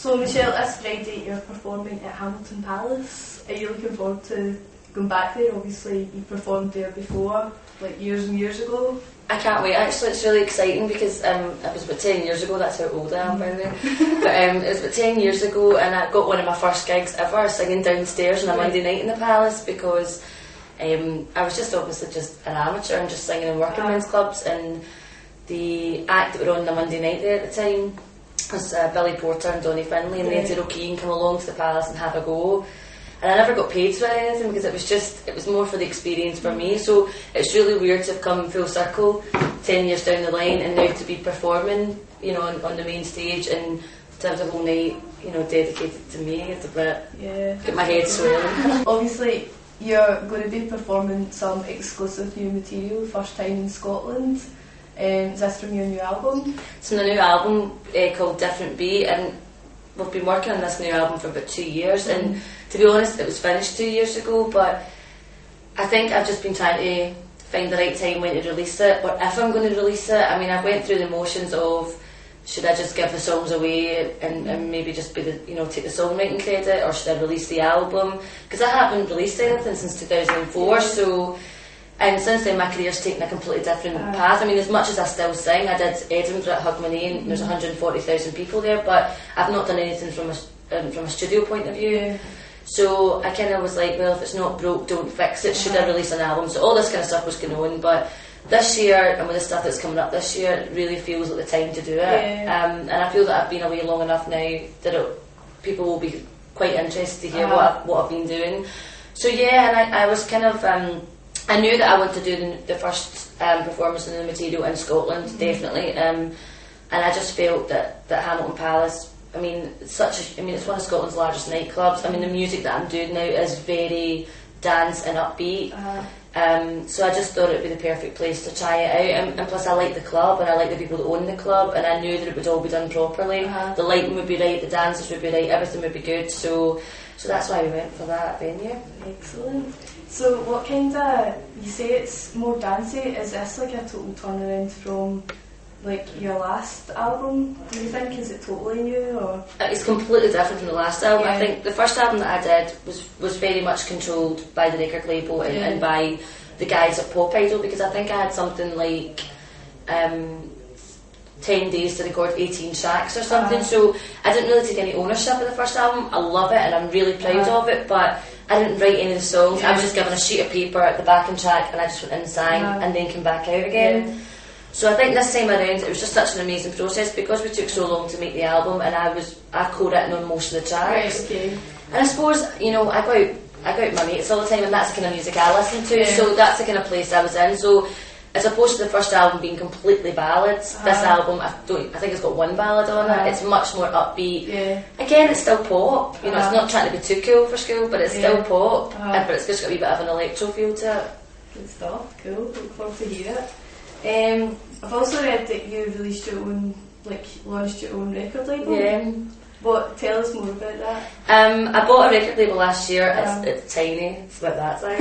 So Michelle, this Friday you're performing at Hamilton Palace. Are you looking forward to going back there? Obviously you performed there before, like years and years ago. I can't wait, actually. It's really exciting because it was about 10 years ago. That's how old I am, by the way. But it was about 10 years ago, and I got one of my first gigs ever singing downstairs on a Monday night in the Palace, because I was just obviously just an amateur and just singing in working men's clubs, and the act that were on the Monday night there at the time was Billy Porter and Donny Finlay, and they said, okay, you can come along to the Palace and have a go. And I never got paid for anything because it was more for the experience for me. So it's really weird to have come full circle 10 years down the line and now to be performing, you know, on the main stage and to have the whole night, you know, dedicated to me. It's a bit, get my head swelling. Obviously, you're going to be performing some exclusive new material, first time in Scotland. Is this from your new album? It's from the new album called Different Beat, and we've been working on this new album for about 2 years, and to be honest it was finished 2 years ago, but I think I've just been trying to find the right time when to release it, or if I'm going to release it. I mean, I went through the motions of should I just give the songs away and maybe just be the, you know, take the songwriting credit, or should I release the album, because I haven't released anything since 2004, so. And since then my career's taken a completely different path. I mean, as much as I still sing, I did Edinburgh at Hogmanay and there's 140,000 people there, but I've not done anything from a studio point of view. So I kind of was like, well, if it's not broke, don't fix it. Should I release an album? So all this kind of stuff was going on, but this year, and with the stuff that's coming up this year, it really feels like the time to do it. And I feel that I've been away long enough now that people will be quite interested to hear what I've been doing. So yeah, and I was kind of... I knew that I wanted to do the first performance of the material in Scotland, definitely, and I just felt that Hamilton Palace, I mean, it's one of Scotland's largest nightclubs. I mean, the music that I'm doing now is very dance and upbeat, so I just thought it would be the perfect place to try it out, and plus I like the club and I like the people that own the club, and I knew that it would all be done properly. The lighting would be right, the dancers would be right, everything would be good, so that's why we went for that venue. Excellent. So what kind of, you say it's more dancey, is this like a total turnaround from like your last album, do you think? Is it totally new, or? It's completely different from the last album. I think the first album that I did was very much controlled by the record label and by the guys at Pop Idol, because I think I had something like 10 days to record 18 tracks or something, so I didn't really take any ownership of the first album. I love it and I'm really proud of it, but I didn't write any of the songs. I was just given a sheet of paper at the backing track and I just went in and sang and then came back out again. So I think this time around it was just such an amazing process, because we took so long to make the album, and I co-written on most of the tracks. And I suppose, you know, I go out with my mates all the time, and that's the kind of music I listen to, so that's the kind of place I was in. So as opposed to the first album being completely ballads, this album, I think it's got one ballad on it. It's much more upbeat. Again, it's still pop. You know, it's not trying to be too cool for school, but it's still pop. But it's just got a wee bit of an electro feel to it. Good stuff. Cool. Look forward to hear it. I've also read that you released your own, like, launched your own record label. What? Tell us more about that. I bought a record label last year. It's tiny. It's about that size.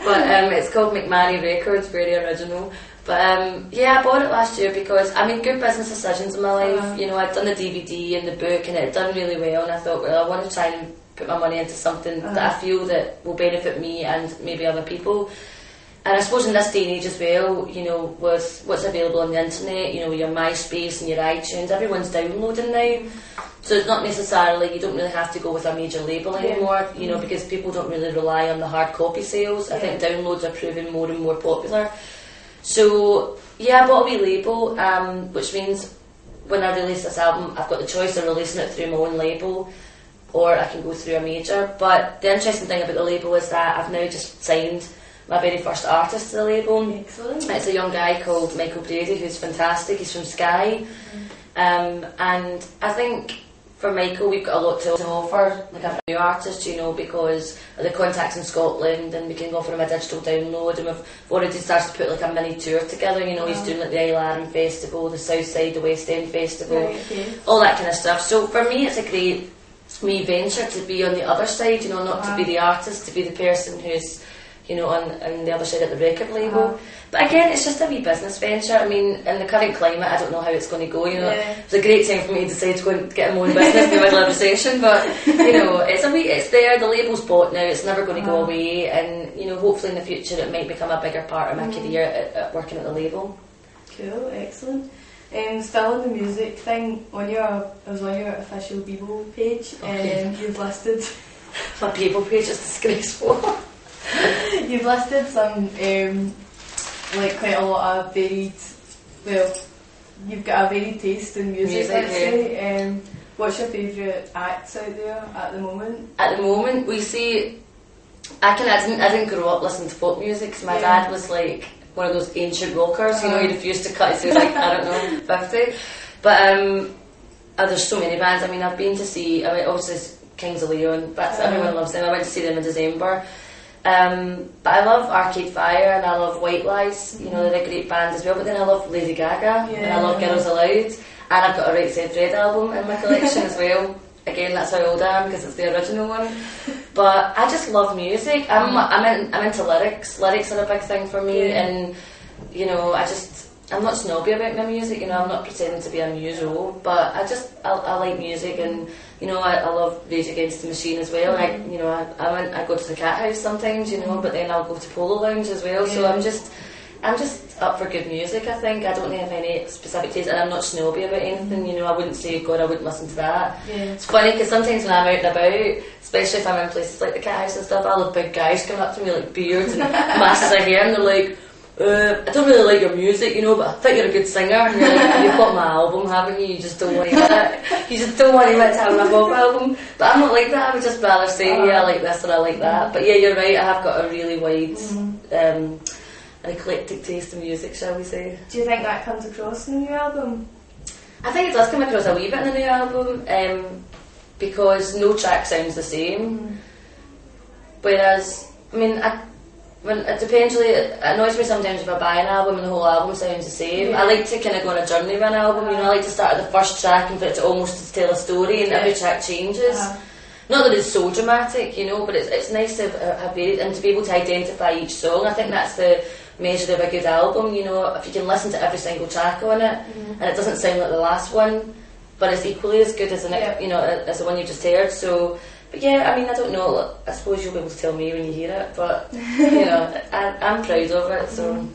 But it's called McManus Records. Very original. But yeah, I bought it last year because I made good business decisions in my life. You know, I'd done the DVD and the book, and it had done really well. And I thought, well, I want to try and put my money into something that I feel that will benefit me and maybe other people. And I suppose in this day and age as well, you know, with what's available on the internet, you know, your MySpace and your iTunes, everyone's downloading now. So it's not necessarily, you don't really have to go with a major label anymore, you know, because people don't really rely on the hard copy sales. I think downloads are proving more and more popular. So yeah, I bought a wee label, which means when I release this album, I've got the choice of releasing it through my own label, or I can go through a major. But the interesting thing about the label is that I've now just signed my very first artist to the label. Excellent. It's a young guy called Michael Brady, who's fantastic. He's from Skye. And I think for Michael we've got a lot to offer, like a new artist, you know, because of the contacts in Scotland, and we can offer him a digital download, and we've already started to put like a mini tour together, you know. He's doing like the Isle Arran Festival, the South Side, the West End Festival, all that kind of stuff. So for me it's a great wee venture to be on the other side, you know, not to be the artist, to be the person who's, you know, on the other side at the record label. But again, it's just a wee business venture. I mean, in the current climate, I don't know how it's going to go. You know, it's a great time for me to decide to go and get my own business in the middle of recession. But you know, it's there. The label's bought now. It's never going to go away. And you know, hopefully in the future, it might become a bigger part of my career at working at the label. Cool, excellent. Still on the music thing, I was on your official Bebo page, and you've listed my Bebo page is disgraceful. You've listed some like quite a lot of varied. Well, you've got a varied taste in music. Let's say. What's your favourite acts out there at the moment? At the moment, we see. I didn't grow up listening to folk music because my dad was like one of those ancient rockers. You know, he refused to cut. He was like, I don't know, 50. But there's so many bands. I mean, I've been to see. I mean, obviously Kings of Leon. That's everyone loves them. I went to see them in December. But I love Arcade Fire and I love White Lies. You know, they're a great band as well. But then I love Lady Gaga and I love Girls Aloud. And I've got a Right Said Fred album in my collection as well. Again, that's how old I am because it's the original one. But I just love music. I'm into lyrics. Lyrics are a big thing for me, and you know, I'm not snobby about my music. You know, I'm not pretending to be a muso, but I like music, and you know, I love Rage Against the Machine as well. You know, I go to the Cat House sometimes, you know, but then I'll go to Polo Lounge as well. So I'm just up for good music, I think. I don't have any specific taste, and I'm not snobby about anything, you know. I wouldn't say, God, I wouldn't listen to that. It's funny, because sometimes when I'm out and about, especially if I'm in places like the Cat House and stuff, I'll have big guys coming up to me, like beards and masses of hair, and they're like, I don't really like your music, you know, but I think you're a good singer. And you're like, you've got my album, haven't you? You just don't want to hear it. You just don't want to admit to having my pop album. But I'm not like that. I would just rather say, I like this or I like that. But yeah, you're right, I have got a really wide an eclectic taste in music, shall we say. Do you think that comes across in the new album? I think it does come across a wee bit in the new album, because no track sounds the same. Whereas, I mean, it depends really. It annoys me sometimes if I buy an album and the whole album sounds the same. I like to kind of go on a journey with an album, you know. I like to start at the first track and for it to almost tell a story, and every track changes. Not that it's so dramatic, you know, but it's nice to have varied and to be able to identify each song. I think that's the measure of a good album, you know, if you can listen to every single track on it and it doesn't sound like the last one, but it's equally as good as you know, as the one you just heard. So, but yeah, I mean, I don't know, I suppose you'll be able to tell me when you hear it, but you know, I'm proud of it. So